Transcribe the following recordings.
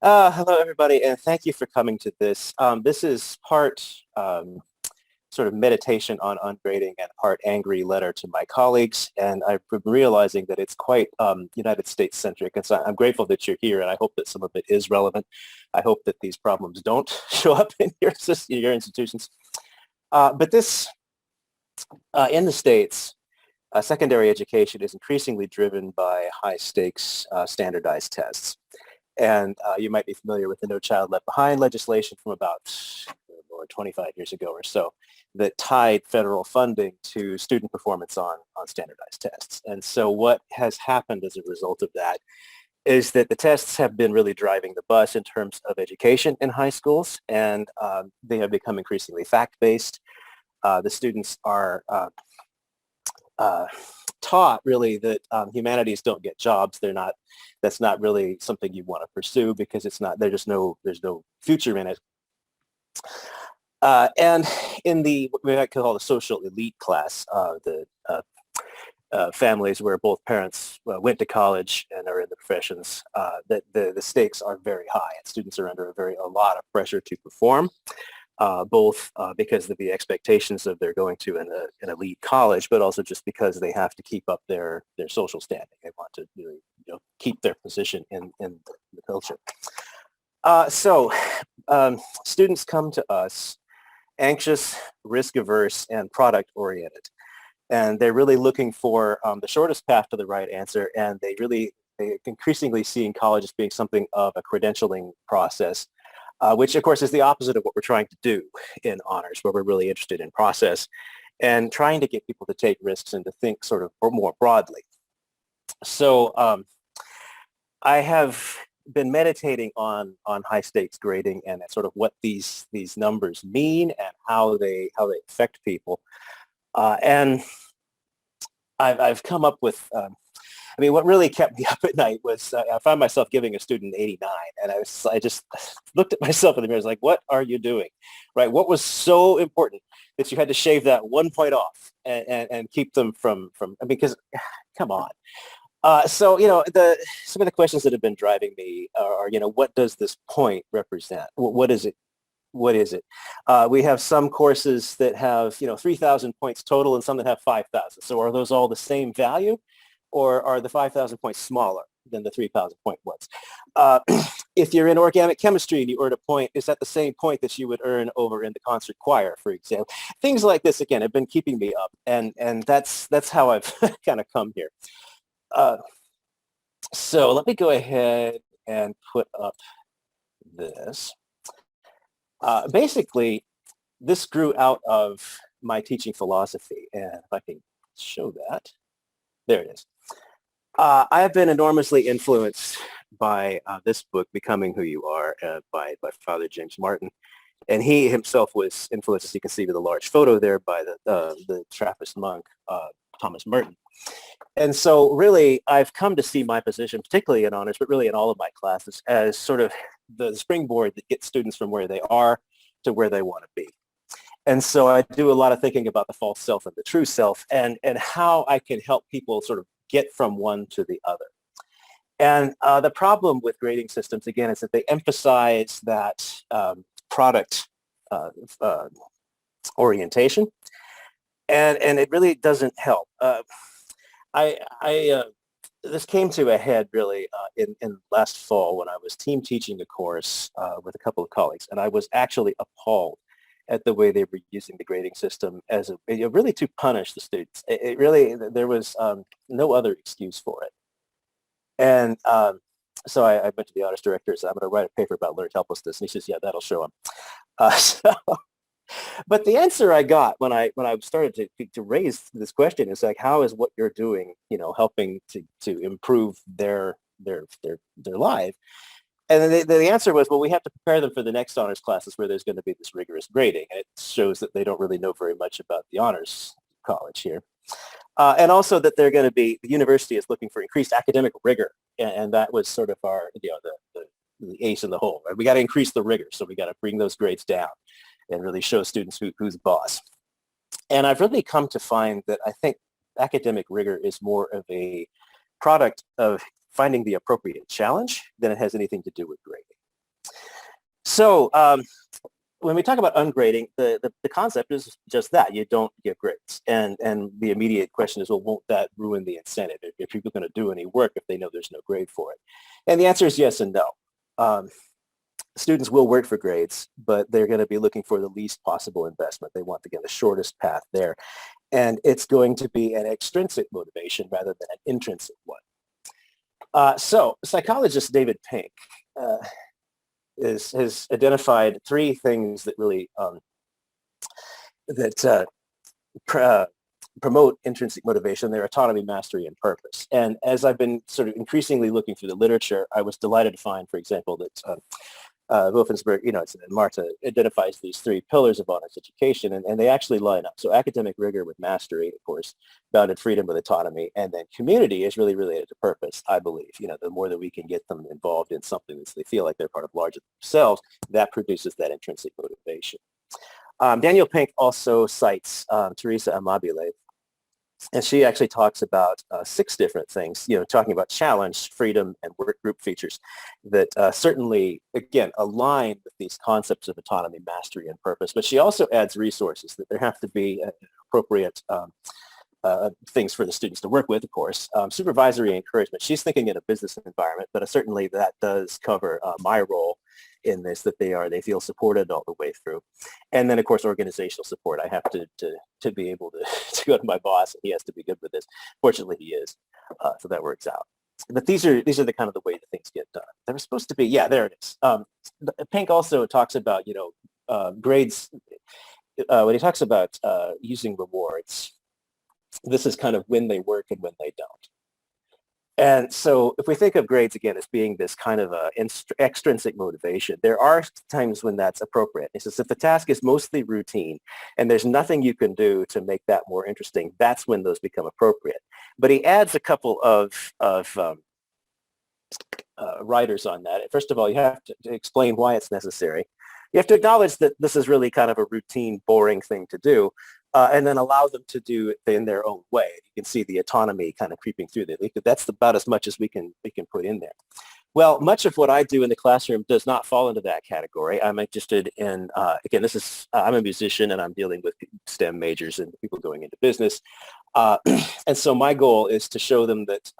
Hello, everybody, and thank you for coming to this. This is part sort of meditation on ungrading and part angry letter to my colleagues, and I've been realizing that it's quite United States-centric, and so I'm grateful that you're here, and I hope that some of it is relevant. I hope that these problems don't show up in your institutions. But this, in the States, secondary education is increasingly driven by high-stakes standardized tests. And you might be familiar with the No Child Left Behind legislation from about 25 years ago or so that tied federal funding to student performance on standardized tests. And so what has happened as a result of that is that the tests have been really driving the bus in terms of education in high schools, and they have become increasingly fact-based. The students are uh, taught really that humanities don't get jobs. That's not really something you want to pursue because there's no future in it. And in the, what we might call the social elite class, the families where both parents went to college and are in the professions, that the stakes are very high and students are under a lot of pressure to perform. Both because of the expectations of they're going to an elite college, but also just because they have to keep up their social standing. They want to really, keep their position in the culture. So students come to us anxious, risk-averse, and product-oriented. And they're really looking for the shortest path to the right answer, and they increasingly see in college as being something of a credentialing process, which of course is the opposite of what we're trying to do in honors, where we're really interested in process and trying to get people to take risks and to think sort of more broadly. So I have been meditating on high stakes grading and sort of what these numbers mean and how they affect people. And I've come up with what really kept me up at night was I found myself giving a student 89, and I just looked at myself in the mirror. I was like, "What are you doing? Right? What was so important that you had to shave that 1 point off and keep them from? Because come on." So some of the questions that have been driving me are what does this point represent? What is it? What is it? We have some courses that have 3,000 points total and some that have 5,000. So are those all the same value, or are the 5,000 points smaller than the 3,000 point ones? If you're in organic chemistry and you earn a point, is that the same point that you would earn over in the concert choir, for example? Things like this, again, have been keeping me up, and that's how I've kind of come here. So let me go ahead and put up this. Basically, this grew out of my teaching philosophy, and if I can show that, there it is. I have been enormously influenced by this book, Becoming Who You Are, by Father James Martin. And he himself was influenced, as you can see with a large photo there, by the Trappist monk, Thomas Merton. And so really, I've come to see my position, particularly in honors, but really in all of my classes, as sort of the springboard that gets students from where they are to where they want to be. And so I do a lot of thinking about the false self and the true self, and how I can help people sort of get from one to the other. And the problem with grading systems, again, is that they emphasize that product orientation, and it really doesn't help. This came to a head really in last fall when I was team teaching a course with a couple of colleagues, and I was actually appalled at the way they were using the grading system as really to punish the students. It really, there was no other excuse for it. And so I went to the honors director and said, I'm going to write a paper about learned helplessness. And he says, yeah, that'll show him. But the answer I got when I started to raise this question is like, how is what you're doing, helping to improve their life? And then the answer was, well, we have to prepare them for the next honors classes where there's going to be this rigorous grading. And it shows that they don't really know very much about the honors college here. And also that they're going to be, the university is looking for increased academic rigor. And that was sort of our, the ace in the hole. Right? We got to increase the rigor. So we got to bring those grades down and really show students who's boss. And I've really come to find that I think academic rigor is more of a product of finding the appropriate challenge than it has anything to do with grading. So when we talk about ungrading, the concept is just that. You don't give grades. And the immediate question is, well, won't that ruin the incentive? If people are going to do any work if they know there's no grade for it? And the answer is yes and no. Students will work for grades, but they're going to be looking for the least possible investment. They want to get the shortest path there. And it's going to be an extrinsic motivation rather than an intrinsic one. So psychologist David Pink has identified three things that really promote intrinsic motivation. They're autonomy, mastery, and purpose. And as I've been sort of increasingly looking through the literature, I was delighted to find, for example, that Wolfensberg, Marta identifies these three pillars of honest education, and they actually line up. So academic rigor with mastery, of course, bounded freedom with autonomy, and then community is really related to purpose, I believe. The more that we can get them involved in something that they feel like they're part of larger themselves, that produces that intrinsic motivation. Daniel Pink also cites Teresa Amabile, and she actually talks about 6 different things, talking about challenge, freedom, and work group features that certainly, again, align with these concepts of autonomy, mastery, and purpose. But she also adds resources, that there have to be appropriate things for the students to work with, of course. Supervisory encouragement. She's thinking in a business environment, but certainly that does cover my role in this, that they feel supported all the way through. And then, of course, organizational support. I have to be able to go to my boss, and he has to be good with this. Fortunately, he is, so that works out. But these are the kind of the way that things get done. They were supposed to be, yeah, there it is. Pink also talks about, grades. When he talks about using rewards, this is kind of when they work and when they don't. And so if we think of grades, again, as being this kind of extrinsic motivation, there are times when that's appropriate. He says if the task is mostly routine and there's nothing you can do to make that more interesting, that's when those become appropriate. But he adds a couple of writers on that. First of all, you have to explain why it's necessary. You have to acknowledge that this is really kind of a routine, boring thing to do. And then allow them to do it in their own way. You can see the autonomy kind of creeping through there. That's about as much as we can put in there. Well, much of what I do in the classroom does not fall into that category. I'm interested in, again, I'm a musician and I'm dealing with STEM majors and people going into business. And so my goal is to show them that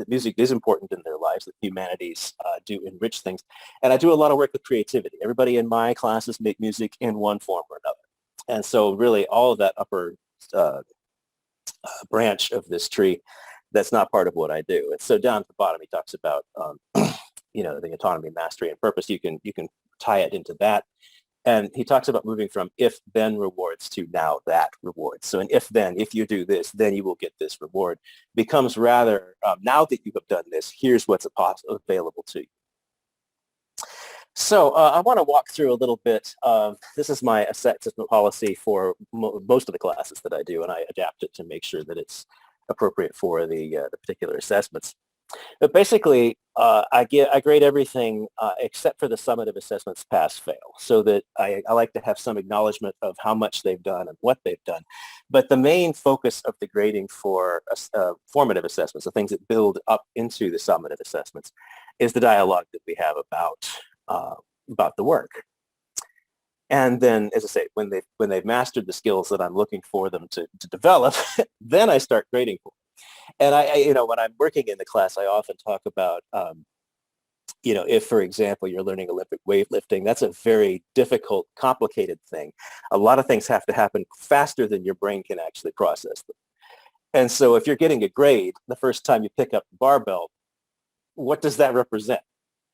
music is important in their lives, that humanities do enrich things. And I do a lot of work with creativity. Everybody in my classes make music in one form or another. And so really all of that upper branch of this tree, that's not part of what I do. And so down at the bottom, he talks about, the autonomy, mastery, and purpose. You can tie it into that. And he talks about moving from if-then rewards to now-that rewards. So an if-then, if you do this, then you will get this reward, becomes rather, now that you have done this, here's what's available to you. So I want to walk through a little bit of, this is my assessment policy for most of the classes that I do, and I adapt it to make sure that it's appropriate for the particular assessments. But basically, I grade everything except for the summative assessments pass-fail, so that I like to have some acknowledgement of how much they've done and what they've done. But the main focus of the grading for formative assessments, the things that build up into the summative assessments, is the dialogue that we have about the work. And then, as I say, when they've mastered the skills that I'm looking for them to develop, then I start grading for them. And when I'm working in the class, I often talk about, if, for example, you're learning Olympic weightlifting, that's a very difficult, complicated thing. A lot of things have to happen faster than your brain can actually process them. And so if you're getting a grade the first time you pick up the barbell, what does that represent?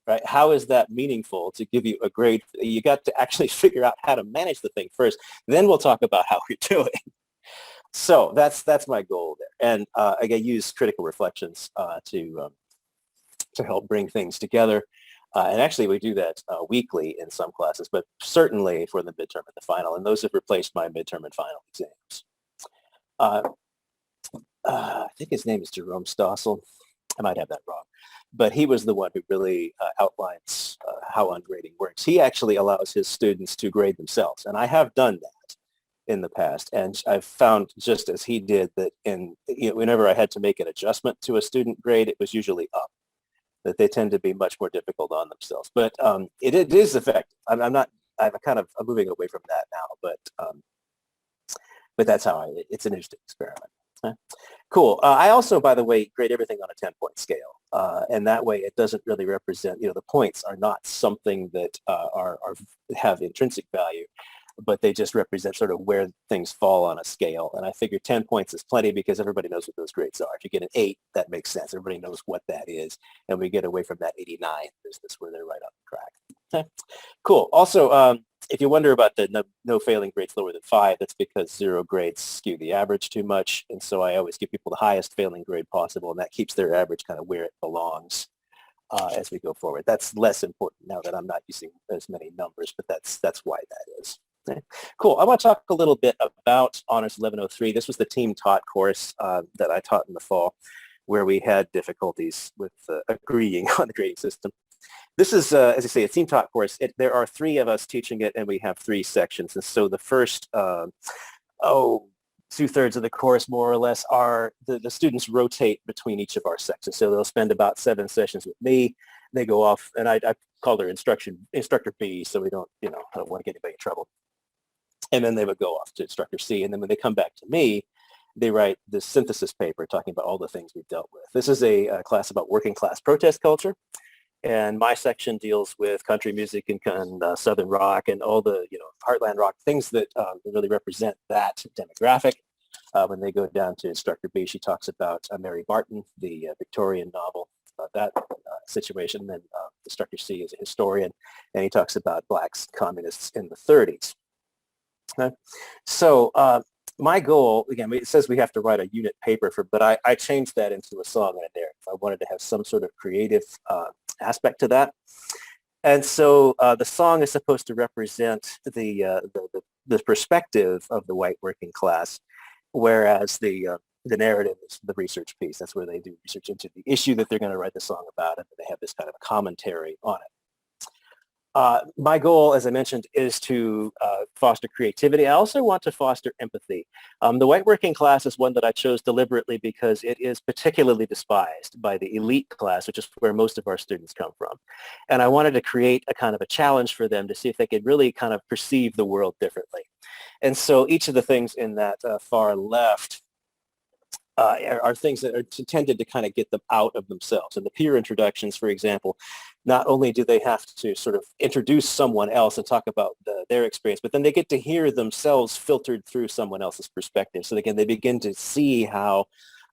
Right? How is that meaningful to give you a grade? You got to actually figure out how to manage the thing first. Then we'll talk about how you're doing. So that's my goal there. And I use critical reflections to help bring things together. And actually, we do that weekly in some classes, but certainly for the midterm and the final. And those have replaced my midterm and final exams. I think his name is Jerome Stossel. I might have that wrong. But he was the one who really outlines how ungrading works. He actually allows his students to grade themselves. And I have done that in the past. And I've found, just as he did, that whenever I had to make an adjustment to a student grade, it was usually up. that they tend to be much more difficult on themselves. But it is effective. I'm not. I'm moving away from that now, but that's how it's an interesting experiment. Okay. Cool. I also, by the way, grade everything on a 10-point scale, and that way it doesn't really represent. The points are not something that have intrinsic value, but they just represent sort of where things fall on a scale. And I figure 10 points is plenty because everybody knows what those grades are. If you get an 8, that makes sense. Everybody knows what that is. And we get away from that 89 business where they're right on the track. Okay. Cool. Also, if you wonder about the no failing grades lower than 5, that's because 0 grades skew the average too much. And so I always give people the highest failing grade possible, and that keeps their average kind of where it belongs. As we go forward. That's less important now that I'm not using as many numbers, but that's why that is. Okay. Cool. I want to talk a little bit about Honors 1103. This was the team taught course that I taught in the fall, where we had difficulties with agreeing on the grading system. This is, as I say, a team taught course. There are 3 of us teaching it, and we have 3 sections. And so the first, 2/3 of the course, more or less, are the students rotate between each of our sections. So they'll spend about 7 sessions with me. They go off, and I call their instructor B, so we don't, I don't want to get anybody in trouble. And then they would go off to instructor C. And then when they come back to me, they write this synthesis paper talking about all the things we've dealt with. This is a class about working class protest culture. And my section deals with country music and Southern rock and all the, heartland rock, things that really represent that demographic. When they go down to instructor B, she talks about Mary Martin, the Victorian novel, about that situation. And then instructor C is a historian, and he talks about blacks, communists in the 30s. Okay. So my goal, again, it says we have to write a unit paper but I changed that into a song and a narrative. I wanted to have some sort of creative aspect to that. And so the song is supposed to represent the perspective of the white working class, whereas the narrative is the research piece. That's where they do research into the issue that they're going to write the song about, and they have this kind of a commentary on it. My goal, as I mentioned, is to foster creativity. I also want to foster empathy. The white working class is one that I chose deliberately because it is particularly despised by the elite class, which is where most of our students come from. And I wanted to create a kind of a challenge for them to see if they could really kind of perceive the world differently. And so each of the things in that far left are things that are intended to kind of get them out of themselves. And the peer introductions, for example, not only do they have to sort of introduce someone else and talk about their experience, but then they get to hear themselves filtered through someone else's perspective. So again, they begin to see how,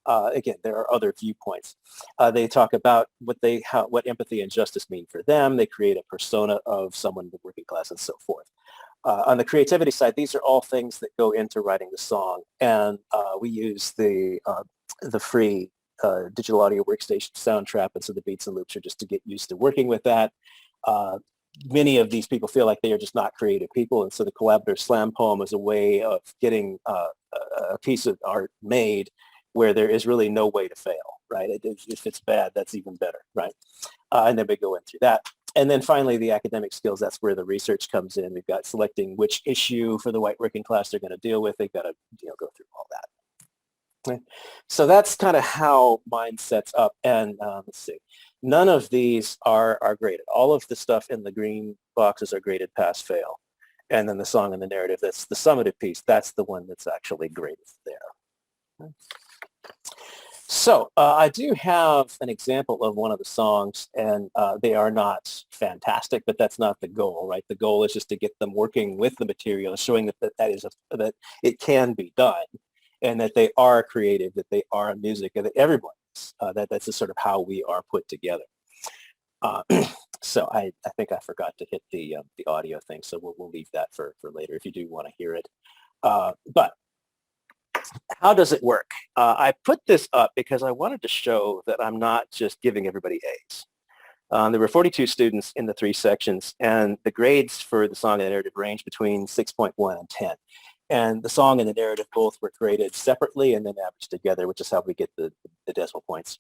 again, there are other viewpoints. They talk about what empathy and justice mean for them. They create a persona of someone in the working class and so forth. On the creativity side, these are all things that go into writing the song, and we use the free digital audio workstation Soundtrap, and so the beats and loops are just to get used to working with that. Many of these people feel like they are just not creative people, and so the collaborative slam poem is a way of getting a piece of art made where there is really no way to fail, right? If it's bad, that's even better, right? And then we go in through that. And then finally, the academic skills, that's where the research comes in. We've got selecting which issue for the white working class they're going to deal with. They've got to go through all that. Okay. So that's kind of how mine sets up. And let's see, none of these are graded. All of the stuff in the green boxes are graded pass, fail. And then the song and the narrative, that's the summative piece. That's the one that's actually graded there. Okay. So I do have an example of one of the songs, and they are not fantastic, but that's not the goal, right? The goal is just to get them working with the material, showing that it can be done, and that they are creative, that they are music, and that everyone is. That's just sort of how we are put together. So I think I forgot to hit the audio thing, so we'll leave that for later if you do want to hear it. But how does it work? I put this up because I wanted to show that I'm not just giving everybody A's. There were 42 students in the 3 sections, and the grades for the song and the narrative range between 6.1 and 10. And the song and the narrative both were graded separately and then averaged together, which is how we get the decimal points.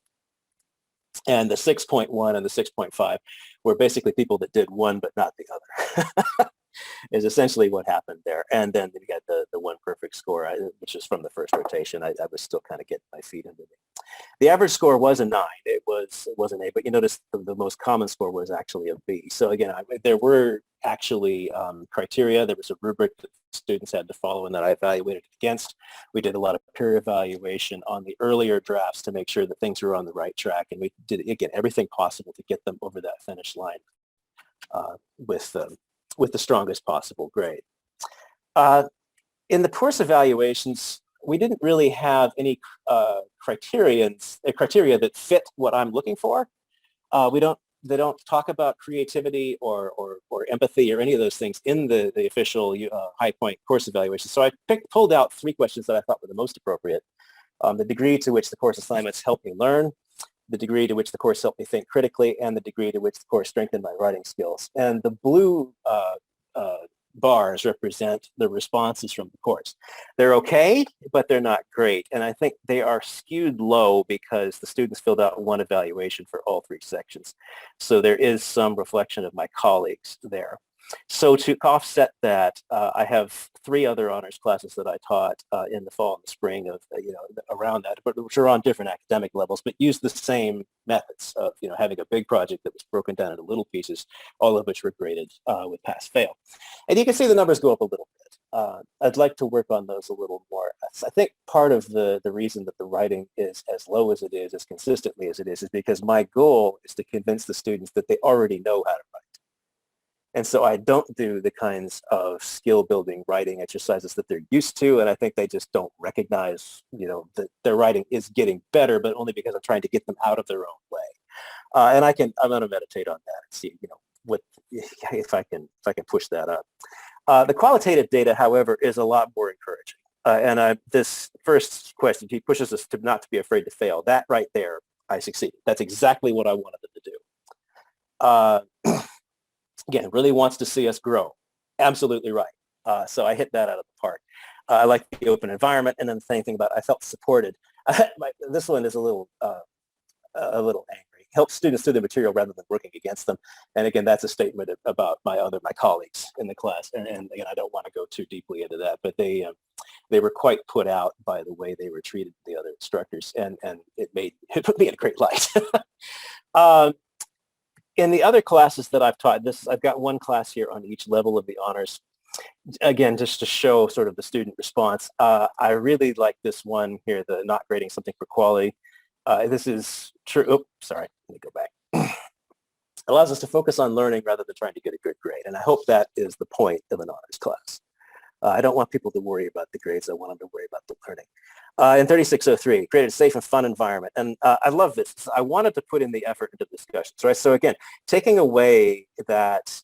And the 6.1 and the 6.5 were basically people that did one but not the other. Is essentially what happened there. And then we got the one perfect score, which is from the first rotation. I was still kind of getting my feet under me. The average score was a 9. It was an A, but you notice the most common score was actually a B. So again, there were actually criteria. There was a rubric that students had to follow and that I evaluated against. We did a lot of peer evaluation on the earlier drafts to make sure that things were on the right track. And we did, again, everything possible to get them over that finish line with the strongest possible grade. In the course evaluations, we didn't really have any criteria that fit what I'm looking for. They don't talk about creativity or empathy or any of those things in the official High Point course evaluation. So I pulled out 3 questions that I thought were the most appropriate. The degree to which the course assignments helped me learn, the degree to which the course helped me think critically, and the degree to which the course strengthened my writing skills. And the blue bars represent the responses from the course. They're okay, but they're not great. And I think they are skewed low because the students filled out one evaluation for all 3 sections. So there is some reflection of my colleagues there. So to offset that, I have 3 other honors classes that I taught in the fall and the spring of, around that, but which are on different academic levels, but use the same methods of, having a big project that was broken down into little pieces, all of which were graded with pass-fail. And you can see the numbers go up a little bit. I'd like to work on those a little more. I think part of the reason that the writing is as low as it is, as consistently as it is because my goal is to convince the students that they already know how to write. And so I don't do the kinds of skill-building writing exercises that they're used to, and I think they just don't recognize, that their writing is getting better, but only because I'm trying to get them out of their own way. And I'm going to meditate on that and see, what if I can push that up. The qualitative data, however, is a lot more encouraging. And this first question, he pushes us to not to be afraid to fail. That right there, I succeeded. That's exactly what I wanted them to do. Again, really wants to see us grow. Absolutely right. So I hit that out of the park. I like the open environment, and then the same thing about I felt supported. This one is a little angry. Help students through the material rather than working against them. And again, that's a statement about my colleagues in the class. And again, I don't want to go too deeply into that, but they were quite put out by the way they were treated, the other instructors, and it put me in a great light. In the other classes that I've taught, I've got one class here on each level of the honors. Again, just to show sort of the student response. I really like this one here, the not grading something for quality. This is true. Oops, sorry, let me go back. Allows us to focus on learning rather than trying to get a good grade. And I hope that is the point of an honors class. I don't want people to worry about the grades. I want them to worry about the learning. In 3603, created a safe and fun environment. And I love this. I wanted to put in the effort into discussions, right? So again, taking away that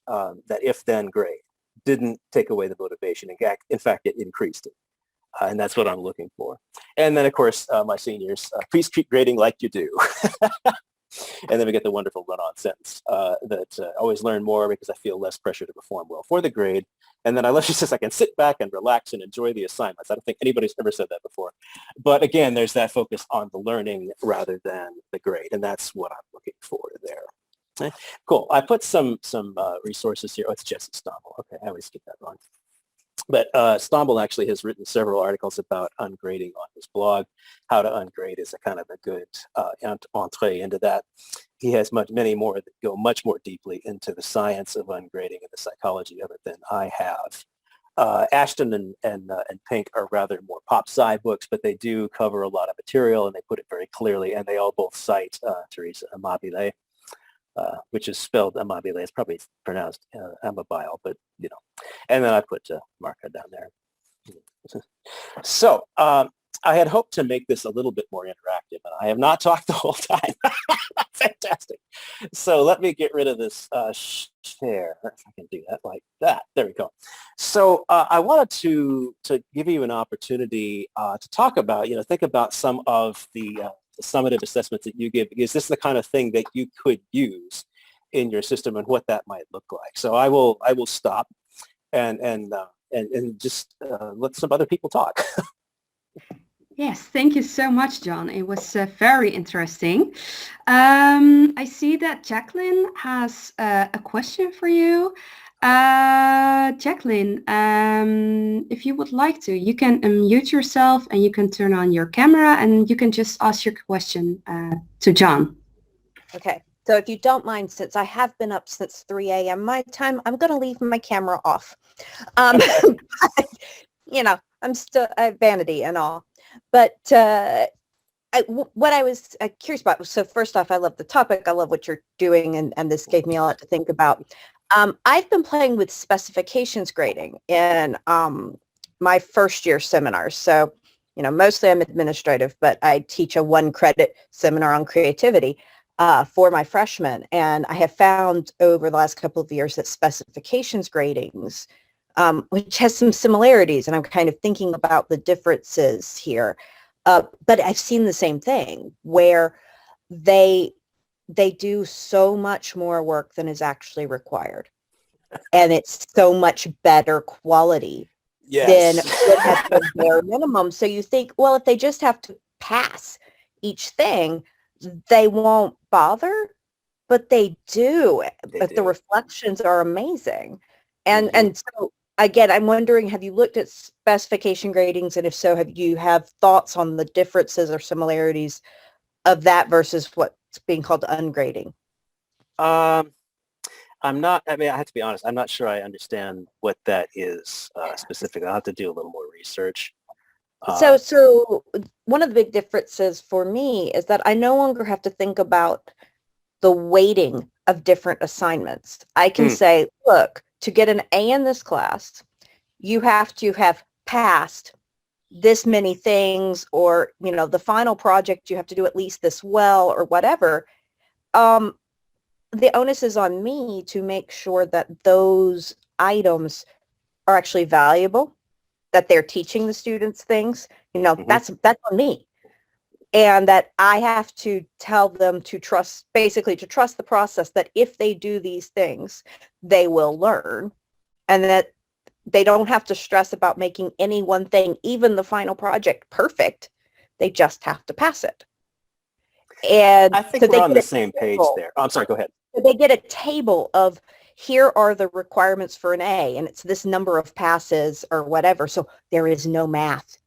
if-then grade didn't take away the motivation. In fact, it increased it. And that's what I'm looking for. And then, of course, my seniors, please keep grading like you do. And then we get the wonderful run-on sentence that always learn more because I feel less pressure to perform well for the grade. And then I love she says I can sit back and relax and enjoy the assignments. I don't think anybody's ever said that before. But again, there's that focus on the learning rather than the grade. And that's what I'm looking for there. Okay. Cool. I put some resources here. Oh, it's Jesse Stommel. Okay, I always get that wrong. But Stommel actually has written several articles about ungrading on his blog. How to ungrade is a kind of a good entree into that. He has many more that go much more deeply into the science of ungrading and the psychology of it than I have. Ashton and Pink are rather more pop sci books, but they do cover a lot of material and they put it very clearly. And they all both cite Teresa Amabile. Which is spelled Amabile. It's probably pronounced Amabile, but And then I put Marca down there. So I had hoped to make this a little bit more interactive, and I have not talked the whole time. Fantastic. So let me get rid of this share. If I can do that like that. There we go. So I wanted to give you an opportunity to talk about, think about some of the summative assessments that you give. Is this the kind of thing that you could use in your system and what that might look like? So I will stop and just let some other people talk. Yes, thank you so much, John. It was very interesting. I see that Jacqueline has a question for you. Jacqueline, if you would like to, you can unmute yourself and you can turn on your camera and you can just ask your question to John. Okay, so if you don't mind, since I have been up since 3 a.m. my time, I'm going to leave my camera off. But, you know, I'm still vanity and all. But what I was curious about, so first off, I love the topic. I love what you're doing, and this gave me a lot to think about. I've been playing with specifications grading in my first year seminars. So, you know, mostly I'm administrative, but I teach a 1-credit seminar on creativity for my freshmen. And I have found over the last couple of years that specifications gradings, which has some similarities, and I'm kind of thinking about the differences here. But I've seen the same thing where they do so much more work than is actually required. And it's so much better quality than would have been bare minimum. So you think, well, if they just have to pass each thing, they won't bother, but they do. But the reflections are amazing. And so again, I'm wondering, have you looked at specification gradings? And if so, have you thoughts on the differences or similarities of that versus what's being called ungrading? I'm not, I mean, I have to be honest, I'm not sure I understand what that is specifically. I'll have to do a little more research. So one of the big differences for me is that I no longer have to think about the weighting of different assignments. I can say, look, to get an A in this class, you have to have passed this many things, or, you know, the final project, you have to do at least this well, or whatever. The onus is on me to make sure that those items are actually valuable, that they're teaching the students things. You know, that's on me. And that I have to tell them to trust the process, that if they do these things, they will learn, and that they don't have to stress about making any one thing, even the final project, perfect. They just have to pass it. And I think we're on the same page there. Oh, I'm sorry, go ahead. They get a table of, here are the requirements for an A, and it's this number of passes or whatever. So there is no math.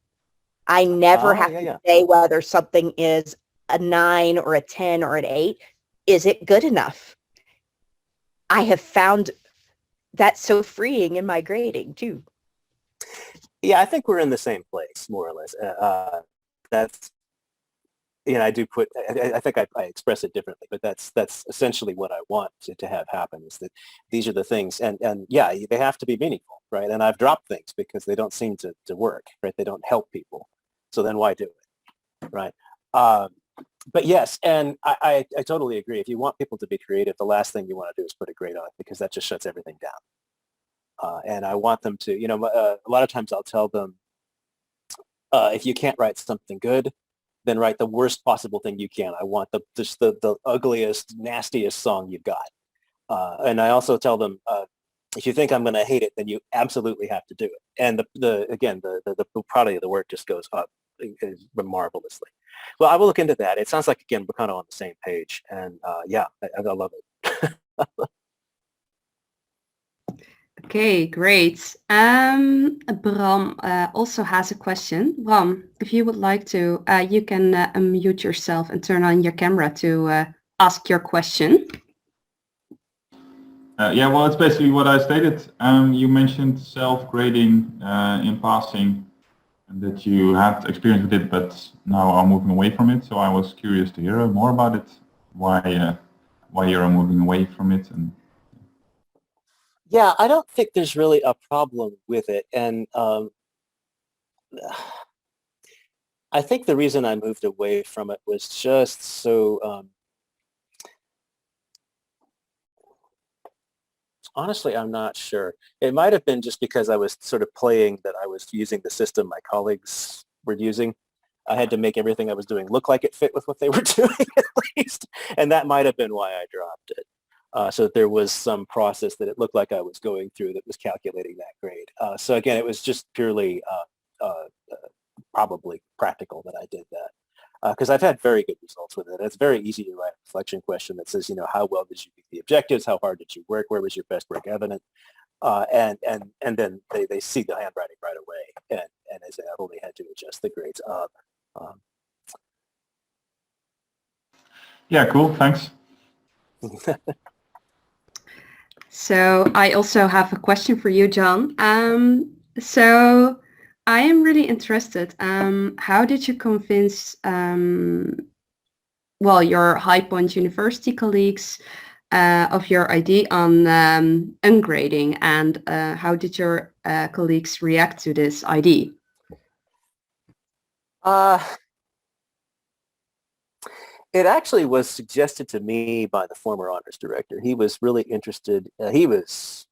I never have to say whether something is a 9 or a 10 or an 8. Is it good enough? I have found that so freeing in my grading too. Yeah, I think we're in the same place, more or less. That's, you know, I do put, I think I express it differently, but that's essentially what I want to have happen, is that these are the things, and yeah, they have to be meaningful, right? And I've dropped things because they don't seem to work, right? They don't help people. So then why do it, right? But yes, and I totally agree. If you want people to be creative, the last thing you want to do is put a grade on it, because that just shuts everything down. And I want them to, you know, a lot of times I'll tell them, if you can't write something good, then write the worst possible thing you can. I want the ugliest, nastiest song you've got. And I also tell them, if you think I'm going to hate it, then you absolutely have to do it. And the quality of the work just goes up marvelously. Well, I will look into that. It sounds like, again, we're kind of on the same page. And yeah, I love it. Okay, great. Bram also has a question. Bram, if you would like to, you can unmute yourself and turn on your camera to ask your question. Yeah, well, it's basically what I stated. You mentioned self-grading in passing, and that you had experience with it, but now are moving away from it. So I was curious to hear more about it, why you're moving away from it. And yeah, I don't think there's really a problem with it. And I think the reason I moved away from it was just so, honestly, I'm not sure. It might have been just because I was sort of playing that I was using the system my colleagues were using. I had to make everything I was doing look like it fit with what they were doing, at least. And that might have been why I dropped it. So there was some process that it looked like I was going through that was calculating that grade. So again, it was just purely probably practical that I did that. Because I've had very good results with it. It's very easy to write a reflection question that says, you know, how well did you meet the objectives? How hard did you work? Where was your best work evident? and then they see the handwriting right away, and as I've only had to adjust the grades up. Yeah, cool. Thanks. So I also have a question for you, John. So I am really interested. How did you convince, well, your High Point University colleagues of your idea on ungrading, and how did your colleagues react to this idea? It actually was suggested to me by the former honors director. He was really interested. He was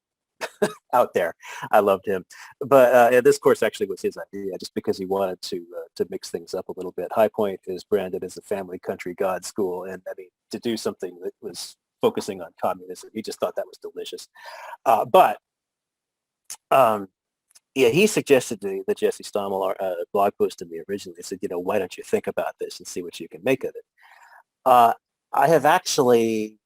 out there. I loved him. But this course actually was his idea, just because he wanted to mix things up a little bit. High Point is branded as a family country God school, and I mean, to do something that was focusing on communism, he just thought that was delicious. Yeah, he suggested the Jesse Stommel blog post to me originally. He said, why don't you think about this and see what you can make of it? I have actually,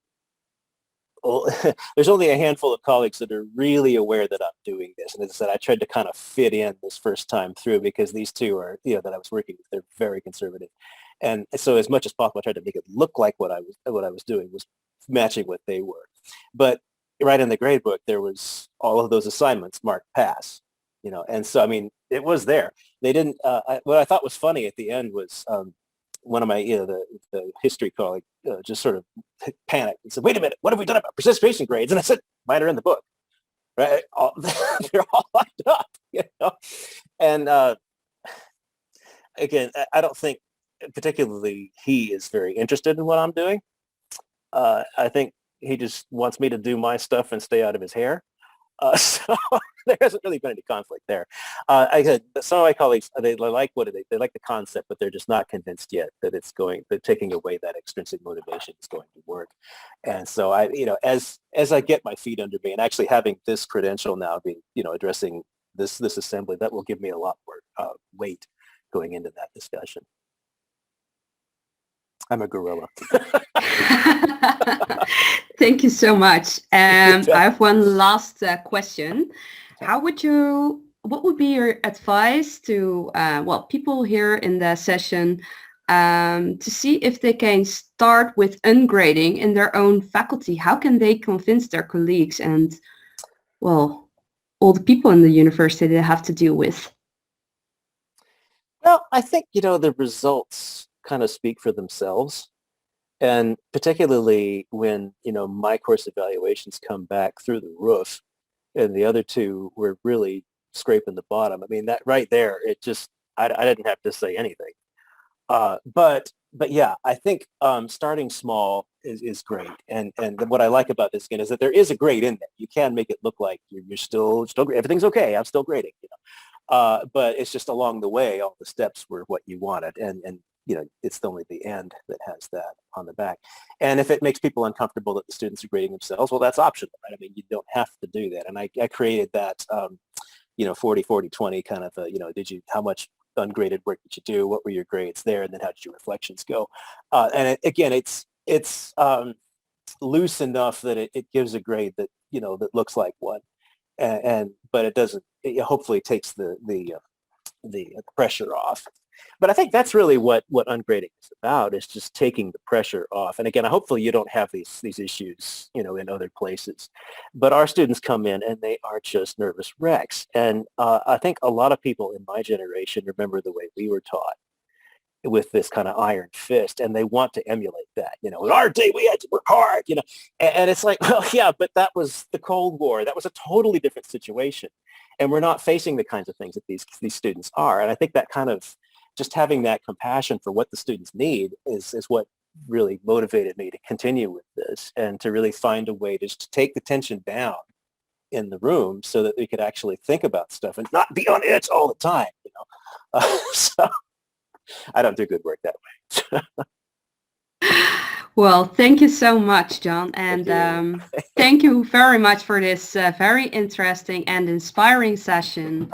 there's only a handful of colleagues that are really aware that I'm doing this. And as I said, I tried to kind of fit in this first time through, because these two are, that I was working with, they're very conservative. And so as much as possible, I tried to make it look like what I was doing was matching what they were. But right in the grade book, there was all of those assignments marked pass, and so, I mean, it was there. They didn't, what I thought was funny at the end was, one of my, the history colleague just sort of panicked and said, "Wait a minute, what have we done about participation grades?" And I said, "Mine are in the book, right? They're all lined up, And again, I don't think particularly he is very interested in what I'm doing. I think he just wants me to do my stuff and stay out of his hair. So there hasn't really been any conflict there. I said some of my colleagues, they like they like the concept, but they're just not convinced yet that that taking away that extrinsic motivation is going to work. And so as I get my feet under me, and actually having this credential now being, addressing this assembly, that will give me a lot more weight going into that discussion. I'm a gorilla. Thank you so much. I have one last question. What would be your advice to, people here in the session to see if they can start with ungrading in their own faculty? How can they convince their colleagues and, all the people in the university they have to deal with? Well, I think, the results kind of speak for themselves. And particularly when, my course evaluations come back through the roof and the other two were really scraping the bottom. I mean, that right there, it just, I didn't have to say anything. But yeah, I think starting small is great. And what I like about this again is that there is a grade in there. You can make it look like you're still everything's okay. I'm still grading, but it's just along the way, all the steps were what you wanted. And it's only the end that has that on the back. And if it makes people uncomfortable that the students are grading themselves, well, that's optional, right? I mean, you don't have to do that. And I created that, 40, 40, 20 kind of, how much ungraded work did you do? What were your grades there? And then how did your reflections go? And it's loose enough that it gives a grade that, that looks like one. But it doesn't, it hopefully takes the pressure off. But I think that's really what ungrading is about, is just taking the pressure off. And again, hopefully you don't have these issues, in other places. But our students come in and they are just nervous wrecks. And I think a lot of people in my generation remember the way we were taught, with this kind of iron fist, and they want to emulate that. In our day, we had to work hard, and it's like, well, yeah, but that was the Cold War. That was a totally different situation. And we're not facing the kinds of things that these students are. And I think that kind of just having that compassion for what the students need is what really motivated me to continue with this, and to really find a way to just take the tension down in the room so that we could actually think about stuff and not be on edge all the time. So I don't do good work that way. Well, thank you so much, John. And thank you very much for this very interesting and inspiring session.